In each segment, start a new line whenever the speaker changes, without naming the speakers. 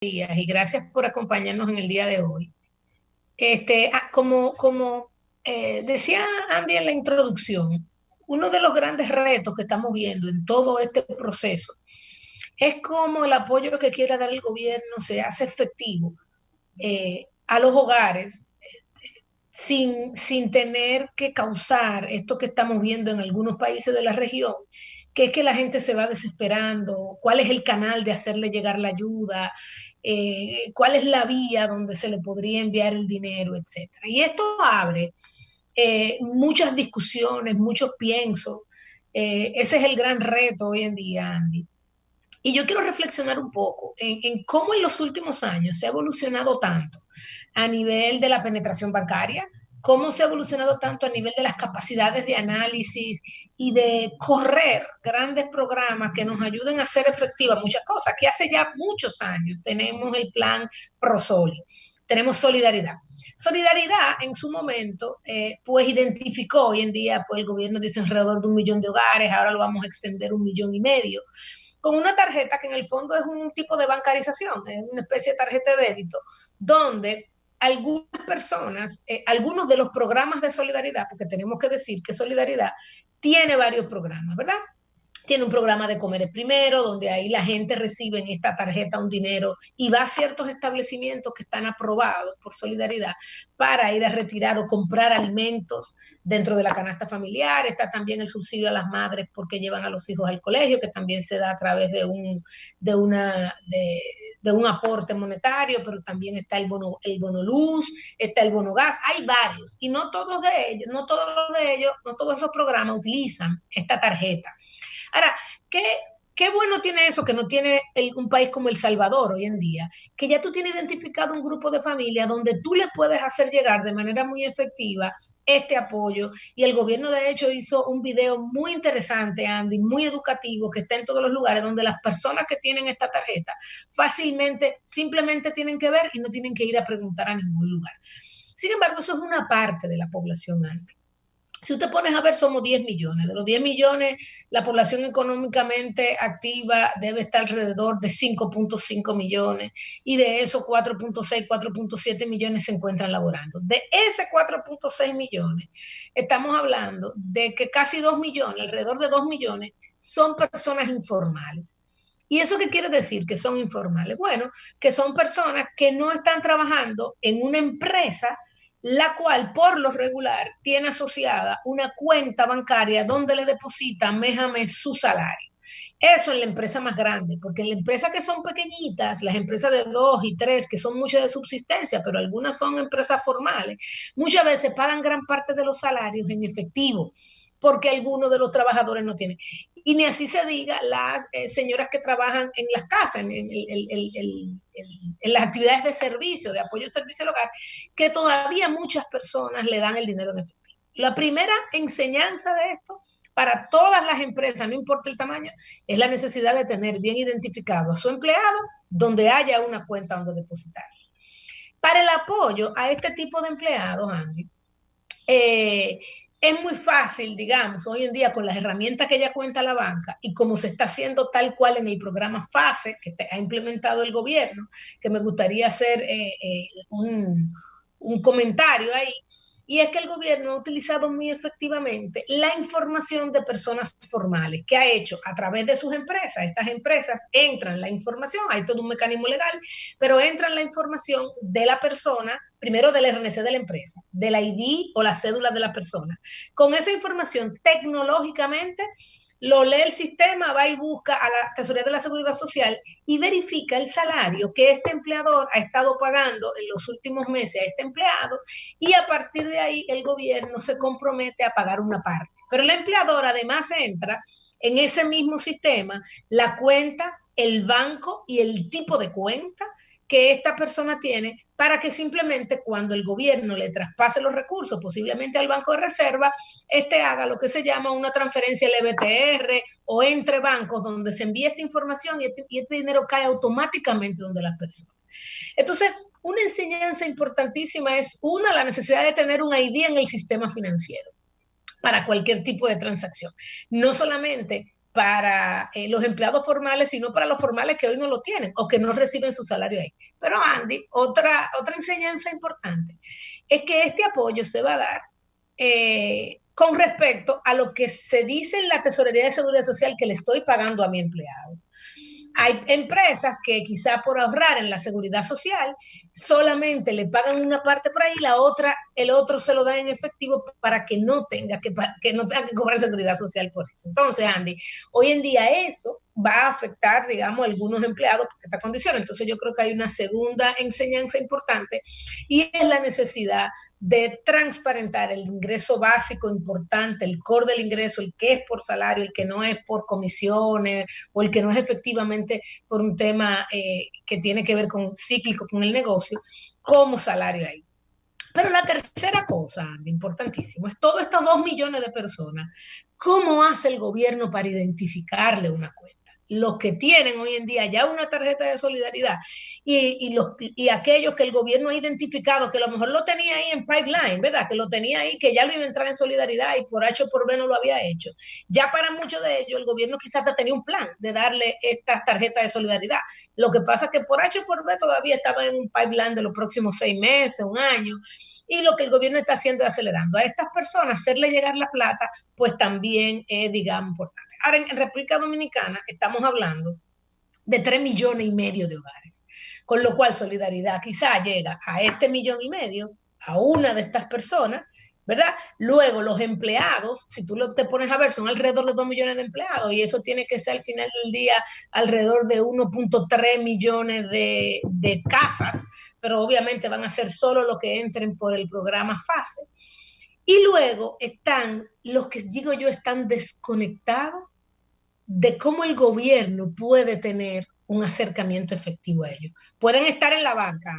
días y gracias por acompañarnos en el día de hoy. Como decía Andy en la introducción, uno de los grandes retos que estamos viendo en todo este proceso es cómo el apoyo que quiera dar el gobierno se hace efectivo a los hogares sin tener que causar esto que estamos viendo en algunos países de la región, que es que la gente se va desesperando, cuál es el canal de hacerle llegar la ayuda, cuál es la vía donde se le podría enviar el dinero, etcétera. Y esto abre muchas discusiones, muchos piensos. Ese es el gran reto hoy en día, Andy. Y yo quiero reflexionar un poco en cómo en los últimos años se ha evolucionado tanto a nivel de la penetración bancaria, cómo se ha evolucionado tanto a nivel de las capacidades de análisis y de correr grandes programas que nos ayuden a hacer efectivas muchas cosas, que hace ya muchos años tenemos el plan ProSoli, tenemos solidaridad. Solidaridad en su momento, pues identificó hoy en día, pues el gobierno dice alrededor de 1 millón de hogares, ahora lo vamos a extender 1,5 millones, con una tarjeta que en el fondo es un tipo de bancarización, es una especie de tarjeta de débito, donde algunas personas, algunos de los programas de solidaridad, porque tenemos que decir que solidaridad tiene varios programas, ¿verdad? Tiene un programa de comer el primero, donde ahí la gente recibe en esta tarjeta un dinero y va a ciertos establecimientos que están aprobados por solidaridad para ir a retirar o comprar alimentos dentro de la canasta familiar. Está también el subsidio a las madres porque llevan a los hijos al colegio, que también se da a través de una, de un aporte monetario, pero también está el bono luz, está el bono gas, hay varios, y no todos de ellos, no todos esos programas utilizan esta tarjeta. Ahora, ¿qué, qué bueno tiene eso que no tiene un país como El Salvador hoy en día? Que ya tú tienes identificado un grupo de familias donde tú le puedes hacer llegar de manera muy efectiva este apoyo. Y el gobierno, de hecho, hizo un video muy interesante, Andy, muy educativo, que está en todos los lugares, donde las personas que tienen esta tarjeta fácilmente, simplemente tienen que ver y no tienen que ir a preguntar a ningún lugar. Sin embargo, eso es una parte de la población, Andy. Si usted pones a ver, somos 10 millones. De los 10 millones, la población económicamente activa debe estar alrededor de 5,5 millones y de esos 4,6, 4,7 millones se encuentran laborando. De ese 4,6 millones, estamos hablando de que casi 2 millones, alrededor de 2 millones, son personas informales. ¿Y eso qué quiere decir que son informales? Bueno, que son personas que no están trabajando en una empresa la cual por lo regular tiene asociada una cuenta bancaria donde le deposita mes a mes su salario. Eso en la empresa más grande, porque en la empresa que son pequeñitas, las empresas de 2 y 3, que son muchas de subsistencia, pero algunas son empresas formales, muchas veces pagan gran parte de los salarios en efectivo, porque algunos de los trabajadores no tienen. Y ni así se diga las señoras que trabajan en las casas, en las actividades de servicio, de apoyo al servicio al hogar, que todavía muchas personas le dan el dinero en efectivo. La primera enseñanza de esto para todas las empresas, no importa el tamaño, es la necesidad de tener bien identificado a su empleado donde haya una cuenta donde depositar. Para el apoyo a este tipo de empleados, Andy, es muy fácil, digamos, hoy en día con las herramientas que ya cuenta la banca y como se está haciendo tal cual en el programa FASE que ha implementado el gobierno, que me gustaría hacer un comentario ahí, y es que el gobierno ha utilizado muy efectivamente la información de personas formales, que ha hecho a través de sus empresas. Estas empresas entran la información, hay todo un mecanismo legal, pero entran la información de la persona, primero del RNC de la empresa, del ID o la cédula de la persona. Con esa información, tecnológicamente, lo lee el sistema, va y busca a la Tesorería de la Seguridad Social y verifica el salario que este empleador ha estado pagando en los últimos meses a este empleado, y a partir de ahí el gobierno se compromete a pagar una parte. Pero el empleador además entra en ese mismo sistema la cuenta, el banco y el tipo de cuenta que esta persona tiene, para que simplemente cuando el gobierno le traspase los recursos, posiblemente al Banco de Reserva, este haga lo que se llama una transferencia LBTR o entre bancos, donde se envía esta información y este dinero cae automáticamente donde las personas. Entonces, una enseñanza importantísima es, una, la necesidad de tener un ID en el sistema financiero para cualquier tipo de transacción. No solamente para los empleados formales, sino para los formales que hoy no lo tienen o que no reciben su salario ahí. Pero Andy, otra enseñanza importante es que este apoyo se va a dar con respecto a lo que se dice en la Tesorería de Seguridad Social que le estoy pagando a mi empleado. Hay empresas que quizá por ahorrar en la seguridad social solamente le pagan una parte por ahí y la otra, el otro se lo da en efectivo para que no tenga que cobrar seguridad social por eso. Entonces, Andy, hoy en día eso va a afectar, digamos, a algunos empleados por esta condición. Entonces yo creo que hay una segunda enseñanza importante y es la necesidad de transparentar el ingreso básico importante, el core del ingreso, el que es por salario, el que no es por comisiones o el que no es efectivamente por un tema que tiene que ver con cíclico con el negocio, como salario ahí. Pero la tercera cosa, importantísimo, es todos estos 2 millones de personas. ¿Cómo hace el gobierno para identificarle una cuenta? Los que tienen hoy en día ya una tarjeta de solidaridad y aquellos que el gobierno ha identificado, que a lo mejor lo tenía ahí en pipeline, ¿verdad? Que lo tenía ahí, que ya lo iba a entrar en solidaridad y por H o por B no lo había hecho. Ya para muchos de ellos el gobierno quizás tenía un plan de darle estas tarjetas de solidaridad. Lo que pasa es que por H o por B todavía estaba en un pipeline de los próximos 6 meses, un año, y lo que el gobierno está haciendo es acelerando a estas personas, hacerle llegar la plata, pues también es, digamos, importante. Ahora, en República Dominicana estamos hablando de 3,5 millones de hogares, con lo cual Solidaridad quizá llega a 1,5 millones, a una de estas personas, ¿verdad? Luego los empleados, si tú te pones a ver, son alrededor de 2 millones de empleados y eso tiene que ser al final del día alrededor de 1,3 millones de casas, pero obviamente van a ser solo los que entren por el programa FASE. Y luego están los que digo yo están desconectados de cómo el gobierno puede tener un acercamiento efectivo a ellos. Pueden estar en la banca,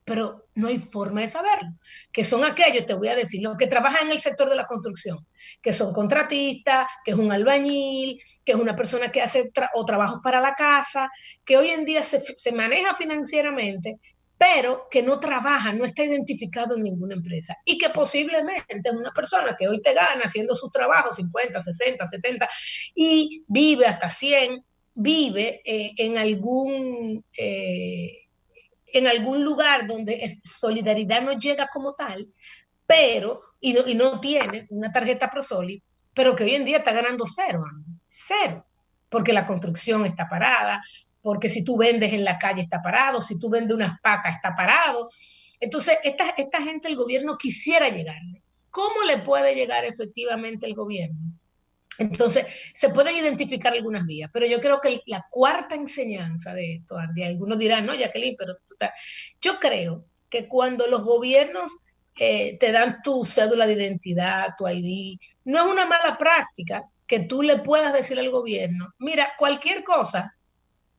pero no hay forma de saberlo. Que son aquellos, te voy a decir, los que trabajan en el sector de la construcción, que son contratistas, que es un albañil, que es una persona que hace trabajos para la casa, que hoy en día se maneja financieramente, pero que no trabaja, no está identificado en ninguna empresa y que posiblemente es una persona que hoy te gana haciendo su trabajo 50, 60, 70 y vive hasta 100, vive en algún lugar donde solidaridad no llega como tal, pero, y no tiene una tarjeta ProSoli, pero que hoy en día está ganando cero, cero, porque la construcción está parada, porque si tú vendes en la calle está parado, si tú vendes unas pacas está parado. Entonces, esta gente, el gobierno quisiera llegarle. ¿Cómo le puede llegar efectivamente el gobierno? Entonces, se pueden identificar algunas vías, pero yo creo que la cuarta enseñanza de esto, Andy, algunos dirán, no, Jacqueline, pero yo creo que cuando los gobiernos te dan tu cédula de identidad, tu ID, no es una mala práctica que tú le puedas decir al gobierno, mira, cualquier cosa,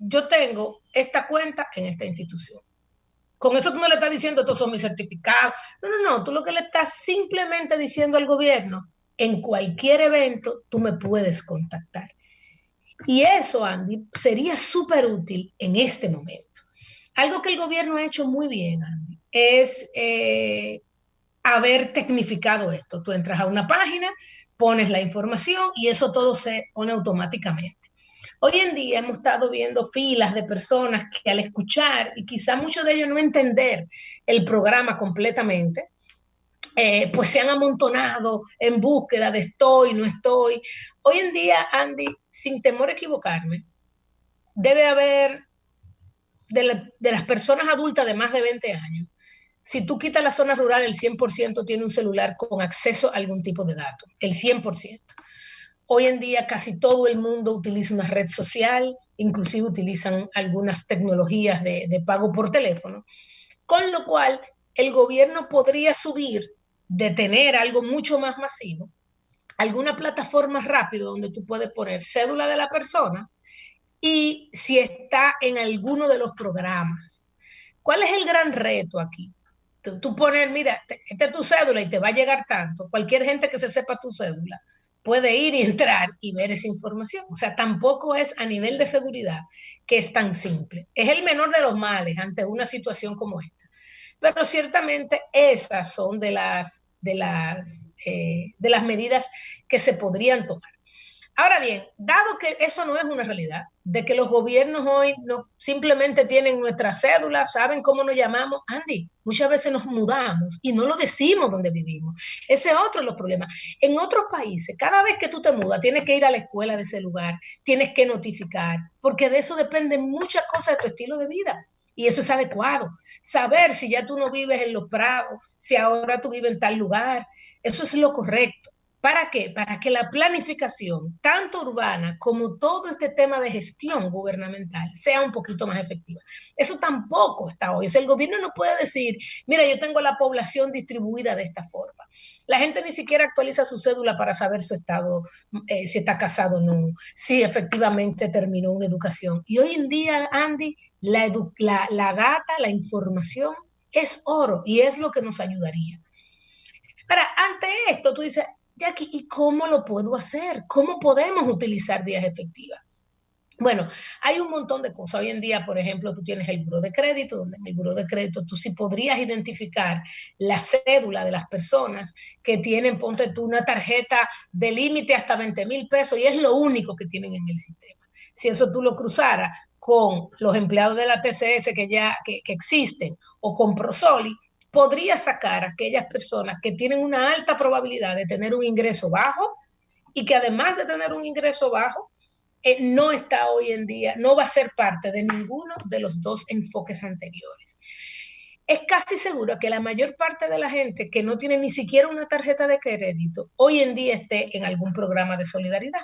yo tengo esta cuenta en esta institución. Con eso tú no le estás diciendo, estos son mis certificados. No, no, no, tú lo que le estás simplemente diciendo al gobierno, en cualquier evento tú me puedes contactar. Y eso, Andy, sería súper útil en este momento. Algo que el gobierno ha hecho muy bien, Andy, es haber tecnificado esto. Tú entras a una página, pones la información y eso todo se pone automáticamente. Hoy en día hemos estado viendo filas de personas que al escuchar, y quizá muchos de ellos no entender el programa completamente, pues se han amontonado en búsqueda de estoy, no estoy. Hoy en día, Andy, sin temor a equivocarme, debe haber de las personas adultas de más de 20 años, si tú quitas la zona rural, el 100% tiene un celular con acceso a algún tipo de datos, el 100%. Hoy en día casi todo el mundo utiliza una red social, inclusive utilizan algunas tecnologías de pago por teléfono, con lo cual el gobierno podría subir de tener algo mucho más masivo, alguna plataforma rápida donde tú puedes poner cédula de la persona y si está en alguno de los programas. ¿Cuál es el gran reto aquí? Tú pones, mira, esta es tu cédula y te va a llegar tanto. Cualquier gente que se sepa tu cédula puede ir y entrar y ver esa información. O sea, tampoco es a nivel de seguridad que es tan simple. Es el menor de los males ante una situación como esta. Pero ciertamente esas son de las medidas que se podrían tomar. Ahora bien, dado que eso no es una realidad, de que los gobiernos hoy no simplemente tienen nuestra cédula, saben cómo nos llamamos, Andy, muchas veces nos mudamos y no lo decimos donde vivimos. Ese es otro de los problemas. En otros países, cada vez que tú te mudas, tienes que ir a la escuela de ese lugar, tienes que notificar, porque de eso dependen muchas cosas de tu estilo de vida. Y eso es adecuado. Saber si ya tú no vives en Los Prados, si ahora tú vives en tal lugar, eso es lo correcto. ¿Para qué? Para que la planificación, tanto urbana como todo este tema de gestión gubernamental, sea un poquito más efectiva. Eso tampoco está hoy. O sea, el gobierno no puede decir, mira, yo tengo la población distribuida de esta forma. La gente ni siquiera actualiza su cédula para saber su estado, si está casado o no, si efectivamente terminó una educación. Y hoy en día, Andy, la data, la información es oro y es lo que nos ayudaría. Ahora, ante esto, tú dices, Jackie, ¿y cómo lo puedo hacer? ¿Cómo podemos utilizar vías efectivas? Bueno, hay un montón de cosas. Hoy en día, por ejemplo, tú tienes el buró de crédito, donde en el buró de crédito tú sí podrías identificar la cédula de las personas que tienen, ponte tú, una tarjeta de límite hasta 20,000 pesos y es lo único que tienen en el sistema. Si eso tú lo cruzaras con los empleados de la TCS que existen o con Prosoli, podría sacar a aquellas personas que tienen una alta probabilidad de tener un ingreso bajo y que además de tener un ingreso bajo, no está hoy en día, no va a ser parte de ninguno de los dos enfoques anteriores. Es casi seguro que la mayor parte de la gente que no tiene ni siquiera una tarjeta de crédito hoy en día esté en algún programa de solidaridad.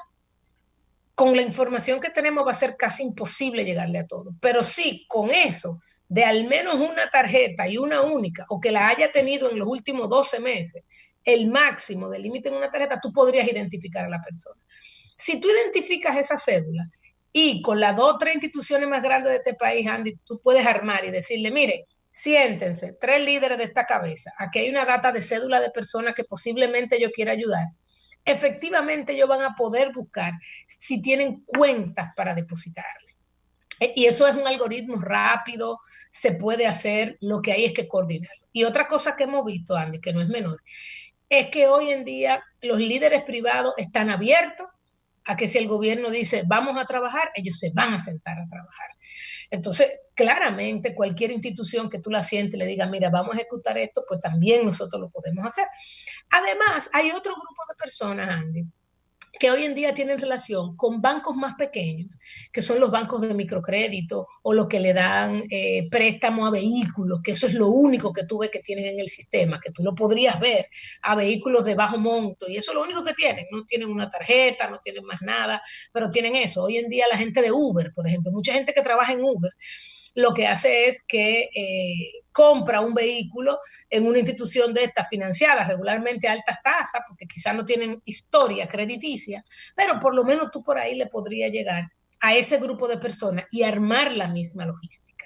Con la información que tenemos va a ser casi imposible llegarle a todos, pero sí, con eso, de al menos una tarjeta y una única, o que la haya tenido en los últimos 12 meses, el máximo del límite en una tarjeta, tú podrías identificar a la persona. Si tú identificas esa cédula y con las 2 o 3 instituciones más grandes de este país, Andy, tú puedes armar y decirle, mire, siéntense, 3 líderes de esta cabeza, aquí hay una data de cédula de personas que posiblemente yo quiera ayudar. Efectivamente ellos van a poder buscar si tienen cuentas para depositarle. Y eso es un algoritmo rápido, se puede hacer, lo que hay es que coordinarlo. Y otra cosa que hemos visto, Andy, que no es menor, es que hoy en día los líderes privados están abiertos a que si el gobierno dice vamos a trabajar, ellos se van a sentar a trabajar. Entonces, claramente, cualquier institución que tú la sientes y le diga, mira, vamos a ejecutar esto, pues también nosotros lo podemos hacer. Además, hay otro grupo de personas, Andy, que hoy en día tienen relación con bancos más pequeños, que son los bancos de microcrédito o los que le dan préstamo a vehículos, que eso es lo único que tú ves que tienen en el sistema, que tú lo podrías ver a vehículos de bajo monto, y eso es lo único que tienen, no tienen una tarjeta, no tienen más nada, pero tienen eso. Hoy en día la gente de Uber, por ejemplo, mucha gente que trabaja en Uber, lo que hace es que compra un vehículo en una institución de estas financiadas, regularmente a altas tasas, porque quizás no tienen historia crediticia, pero por lo menos tú por ahí le podrías llegar a ese grupo de personas y armar la misma logística.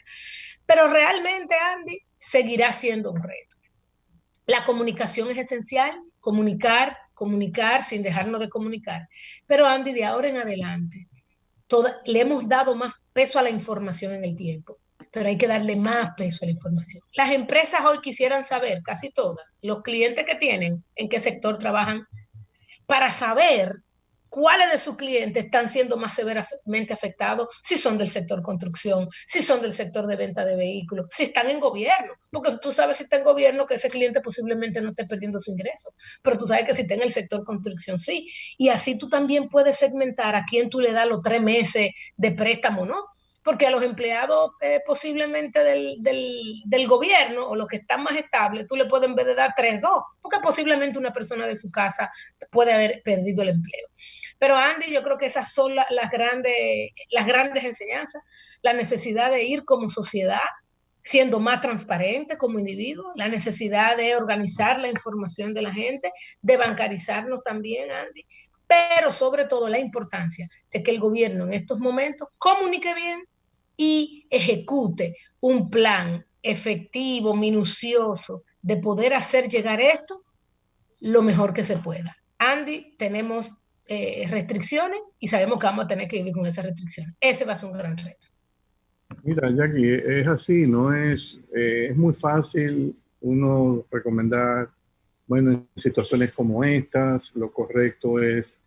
Pero realmente, Andy, seguirá siendo un reto. La comunicación es esencial, comunicar sin dejarnos de comunicar. Pero Andy, de ahora en adelante, le hemos dado más peso a la información en el tiempo, pero hay que darle más peso a la información. Las empresas hoy quisieran saber, casi todas, los clientes que tienen, en qué sector trabajan, para saber cuáles de sus clientes están siendo más severamente afectados, si son del sector construcción, si son del sector de venta de vehículos, si están en gobierno, porque tú sabes si está en gobierno que ese cliente posiblemente no esté perdiendo su ingreso, pero tú sabes que si está en el sector construcción sí, y así tú también puedes segmentar a quién tú le das los 3 meses de préstamo, ¿no? Porque a los empleados posiblemente del gobierno o los que están más estables, tú le puedes en vez de dar 3, 2, porque posiblemente una persona de su casa puede haber perdido el empleo. Pero Andy, yo creo que esas son las grandes enseñanzas, la necesidad de ir como sociedad siendo más transparente como individuo, la necesidad de organizar la información de la gente, de bancarizarnos también, Andy, pero sobre todo la importancia de que el gobierno en estos momentos comunique bien y ejecute un plan efectivo, minucioso, de poder hacer llegar esto lo mejor que se pueda. Andy, tenemos restricciones y sabemos que vamos a tener que vivir con esas restricciones. Ese va a ser un gran reto.
Mira, Jackie, es así, no es muy fácil uno recomendar, bueno, en situaciones como estas, lo correcto es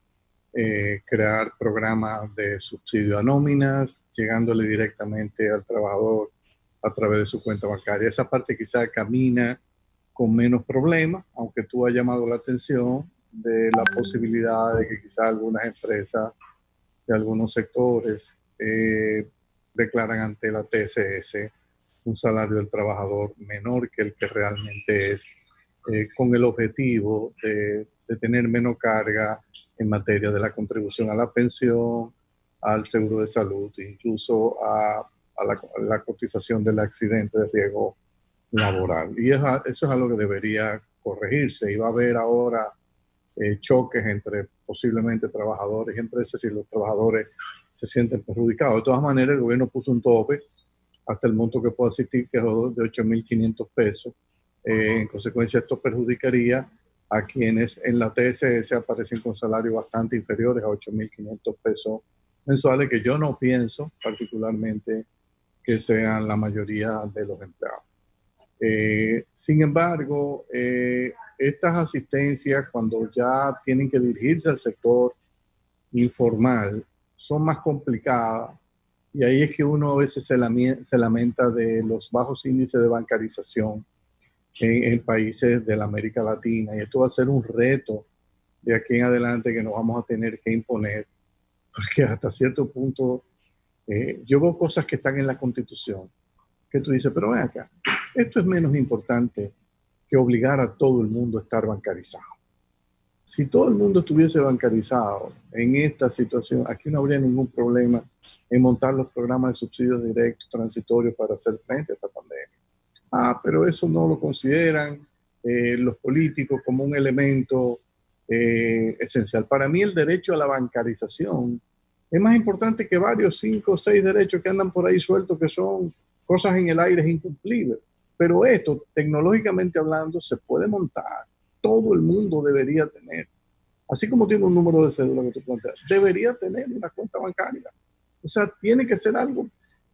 crear programas de subsidio a nóminas, llegándole directamente al trabajador a través de su cuenta bancaria. Esa parte quizá camina con menos problemas, aunque tú has llamado la atención de la posibilidad de que quizá algunas empresas de algunos sectores declaran ante la TSS un salario del trabajador menor que el que realmente es, con el objetivo de tener menos carga en materia de la contribución a la pensión, al seguro de salud, incluso a la cotización del accidente de riesgo laboral. Y eso es algo que debería corregirse. Y va a haber ahora choques entre posiblemente trabajadores y empresas y los trabajadores se sienten perjudicados. De todas maneras, el gobierno puso un tope hasta el monto que pueda asistir, que es de 8.500 pesos. En consecuencia, esto perjudicaría a quienes en la TSS aparecen con salarios bastante inferiores a 8.500 pesos mensuales, que yo no pienso particularmente que sean la mayoría de los empleados. Sin embargo, estas asistencias, cuando ya tienen que dirigirse al sector informal, son más complicadas y ahí es que uno a veces se lamenta de los bajos índices de bancarización en países de la América Latina, y esto va a ser un reto de aquí en adelante que nos vamos a tener que imponer, porque hasta cierto punto yo veo cosas que están en la Constitución que tú dices, pero ven acá, esto es menos importante que obligar a todo el mundo a estar bancarizado. Si todo el mundo estuviese bancarizado en esta situación, aquí no habría ningún problema en montar los programas de subsidios directos transitorios para hacer frente a esta pandemia. Ah, pero eso no lo consideran los políticos como un elemento esencial. Para mí el derecho a la bancarización es más importante que varios 5 o 6 derechos que andan por ahí sueltos, que son cosas en el aire incumplibles. Pero esto, tecnológicamente hablando, se puede montar. Todo el mundo debería tener. Así como tiene un número de cédula que tú planteas, debería tener una cuenta bancaria. O sea, tiene que ser algo,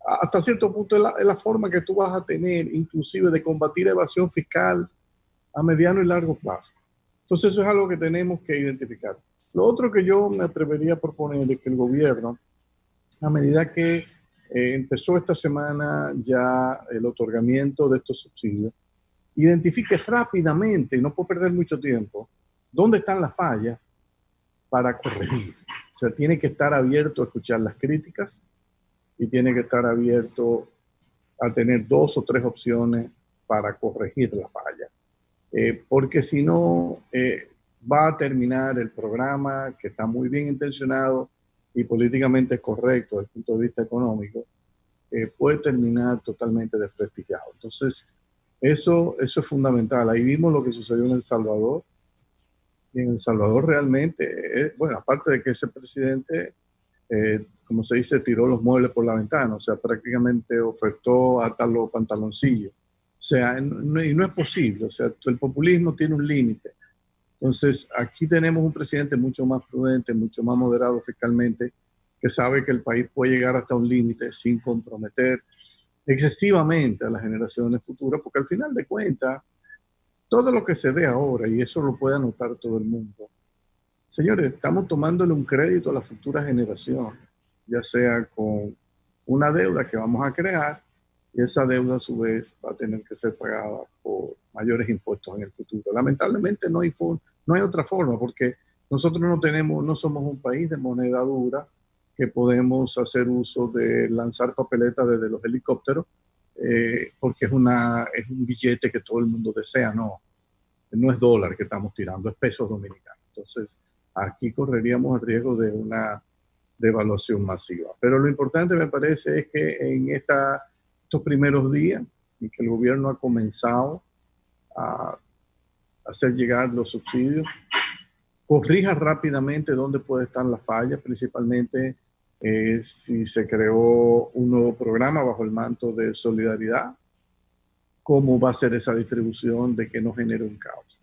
hasta cierto punto es la forma que tú vas a tener, inclusive de combatir evasión fiscal a mediano y largo plazo. Entonces eso es algo que tenemos que identificar. Lo otro que yo me atrevería a proponer es que el gobierno, a medida que empezó esta semana ya el otorgamiento de estos subsidios, identifique rápidamente, y no puedo perder mucho tiempo, dónde están las fallas para corregir. O sea, tiene que estar abierto a escuchar las críticas y tiene que estar abierto a tener 2 o 3 opciones para corregir la falla. Porque si no, va a terminar el programa que está muy bien intencionado y políticamente correcto desde el punto de vista económico, puede terminar totalmente desprestigiado. Entonces, eso es fundamental. Ahí vimos lo que sucedió en El Salvador. Y en El Salvador realmente, bueno, aparte de que ese presidente, como se dice, tiró los muebles por la ventana, o sea, prácticamente ofertó hasta los pantaloncillos. O sea, y no es posible, o sea, el populismo tiene un límite. Entonces, aquí tenemos un presidente mucho más prudente, mucho más moderado fiscalmente, que sabe que el país puede llegar hasta un límite sin comprometer excesivamente a las generaciones futuras, porque al final de cuentas, todo lo que se ve ahora, y eso lo puede anotar todo el mundo, señores, estamos tomándole un crédito a las futuras generaciones, ya sea con una deuda que vamos a crear, y esa deuda a su vez va a tener que ser pagada por mayores impuestos en el futuro. Lamentablemente no hay otra forma, porque nosotros no somos un país de moneda dura que podemos hacer uso de lanzar papeletas desde los helicópteros, porque es un billete que todo el mundo desea. No es dólar que estamos tirando, es pesos dominicanos. Entonces, aquí correríamos el riesgo de una devaluación masiva. Pero lo importante me parece es que en estos primeros días, en que el gobierno ha comenzado a hacer llegar los subsidios, corrija rápidamente dónde puede estar la falla, principalmente si se creó un nuevo programa bajo el manto de solidaridad, cómo va a ser esa distribución de que no genere un caos.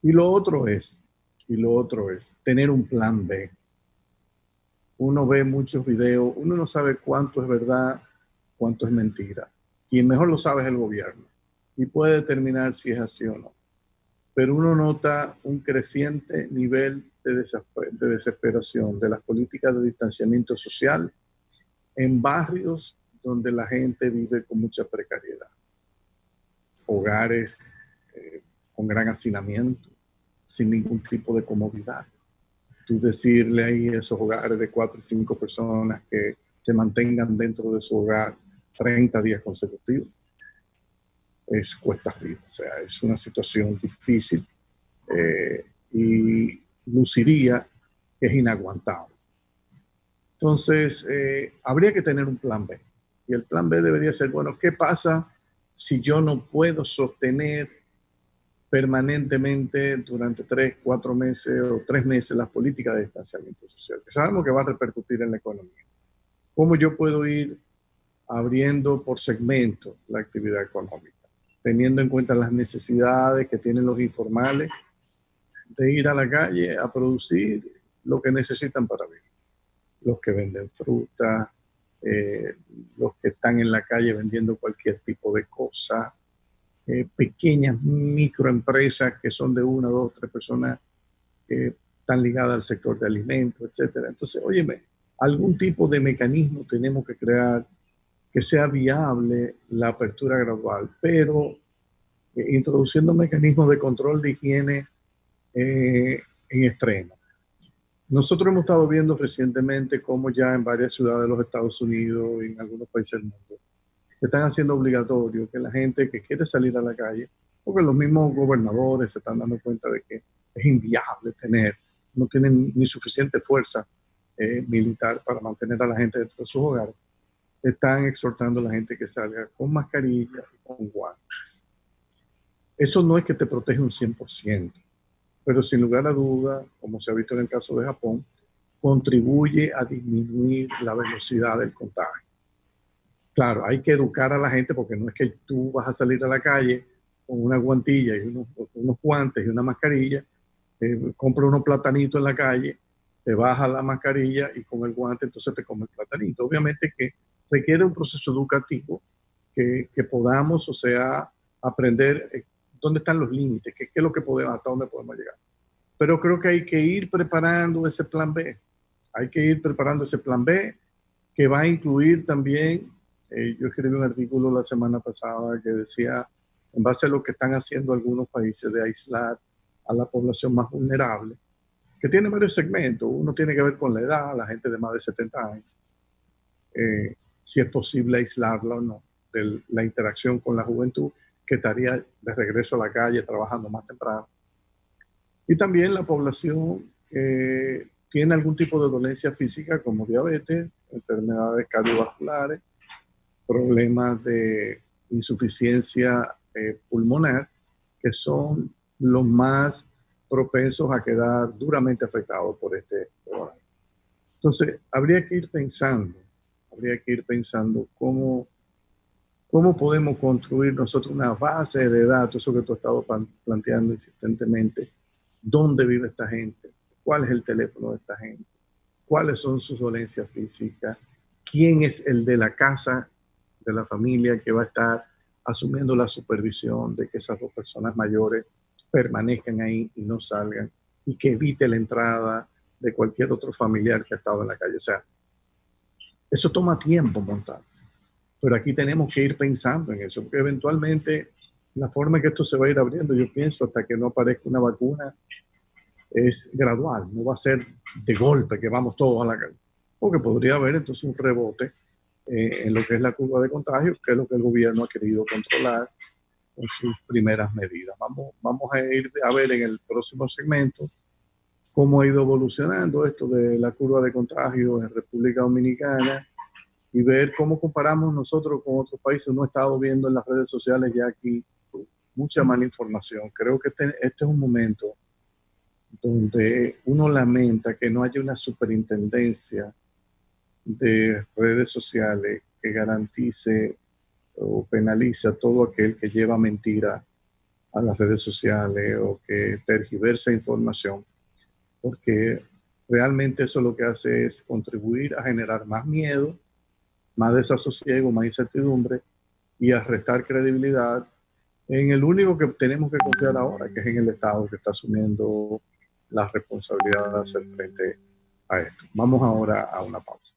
Y lo otro es tener un plan B. Uno ve muchos videos, uno no sabe cuánto es verdad, cuánto es mentira. Quien mejor lo sabe es el gobierno y puede determinar si es así o no. Pero uno nota un creciente nivel de desesperación de las políticas de distanciamiento social en barrios donde la gente vive con mucha precariedad, hogares con gran hacinamiento, sin ningún tipo de comodidad. Tú decirle ahí a esos hogares de 4 y 5 personas que se mantengan dentro de su hogar 30 días consecutivos, es cuesta arriba. O sea, es una situación difícil y luciría que es inaguantable. Entonces, habría que tener un plan B. Y el plan B debería ser, bueno, ¿qué pasa si yo no puedo sostener permanentemente durante 3, 4 meses o 3 meses las políticas de distanciamiento social? Que sabemos que va a repercutir en la economía. ¿Cómo yo puedo ir abriendo por segmento la actividad económica, teniendo en cuenta las necesidades que tienen los informales de ir a la calle a producir lo que necesitan para vivir? Los que venden fruta, los que están en la calle vendiendo cualquier tipo de cosa, pequeñas microempresas que son de 1, 2, 3 personas que están ligadas al sector de alimentos, etcétera. Entonces, óyeme, algún tipo de mecanismo tenemos que crear que sea viable la apertura gradual, pero introduciendo mecanismos de control de higiene en extremo. Nosotros hemos estado viendo recientemente cómo ya en varias ciudades de los Estados Unidos y en algunos países del mundo están haciendo obligatorio que la gente que quiere salir a la calle, porque los mismos gobernadores se están dando cuenta de que es inviable no tienen ni suficiente fuerza militar para mantener a la gente dentro de sus hogares, están exhortando a la gente que salga con mascarilla y con guantes. Eso no es que te protege un 100%, pero sin lugar a duda, como se ha visto en el caso de Japón, contribuye a disminuir la velocidad del contagio. Claro, hay que educar a la gente porque no es que tú vas a salir a la calle con una guantilla y unos guantes y una mascarilla, compra unos platanitos en la calle, te baja la mascarilla y con el guante entonces te come el platanito. Obviamente que requiere un proceso educativo que podamos, o sea, aprender dónde están los límites, qué es lo que podemos, hasta dónde podemos llegar. Pero creo que hay que ir preparando ese plan B. Hay que ir preparando ese plan B que va a incluir también, yo escribí un artículo la semana pasada que decía, en base a lo que están haciendo algunos países de aislar a la población más vulnerable, que tiene varios segmentos. Uno tiene que ver con la edad, la gente de más de 70 años, si es posible aislarla o no de la interacción con la juventud, que estaría de regreso a la calle trabajando más temprano. Y también la población que tiene algún tipo de dolencia física como diabetes, enfermedades cardiovasculares, problemas de insuficiencia pulmonar, que son los más propensos a quedar duramente afectados por este problema. Entonces, habría que ir pensando cómo podemos construir nosotros una base de datos, eso que tú has estado planteando insistentemente, dónde vive esta gente, cuál es el teléfono de esta gente, cuáles son sus dolencias físicas, quién es el de la casa, de la familia que va a estar asumiendo la supervisión de que esas 2 personas mayores permanezcan ahí y no salgan, y que evite la entrada de cualquier otro familiar que ha estado en la calle. O sea, eso toma tiempo montarse, pero aquí tenemos que ir pensando en eso, porque eventualmente la forma en que esto se va a ir abriendo, yo pienso, hasta que no aparezca una vacuna, es gradual, no va a ser de golpe que vamos todos a la calle, porque podría haber entonces un rebote en lo que es la curva de contagio, que es lo que el gobierno ha querido controlar con sus primeras medidas. Vamos a ir a ver en el próximo segmento cómo ha ido evolucionando esto de la curva de contagio en República Dominicana y ver cómo comparamos nosotros con otros países. No he estado viendo en las redes sociales ya aquí mucha mala información. Creo que este es un momento donde uno lamenta que no haya una superintendencia de redes sociales que garantice o penalice a todo aquel que lleva mentira a las redes sociales o que tergiversa información, porque realmente eso lo que hace es contribuir a generar más miedo, más desasosiego, más incertidumbre y a restar credibilidad en el único que tenemos que confiar ahora, que es en el Estado, que está asumiendo la responsabilidad de hacer frente a esto. Vamos ahora a una pausa.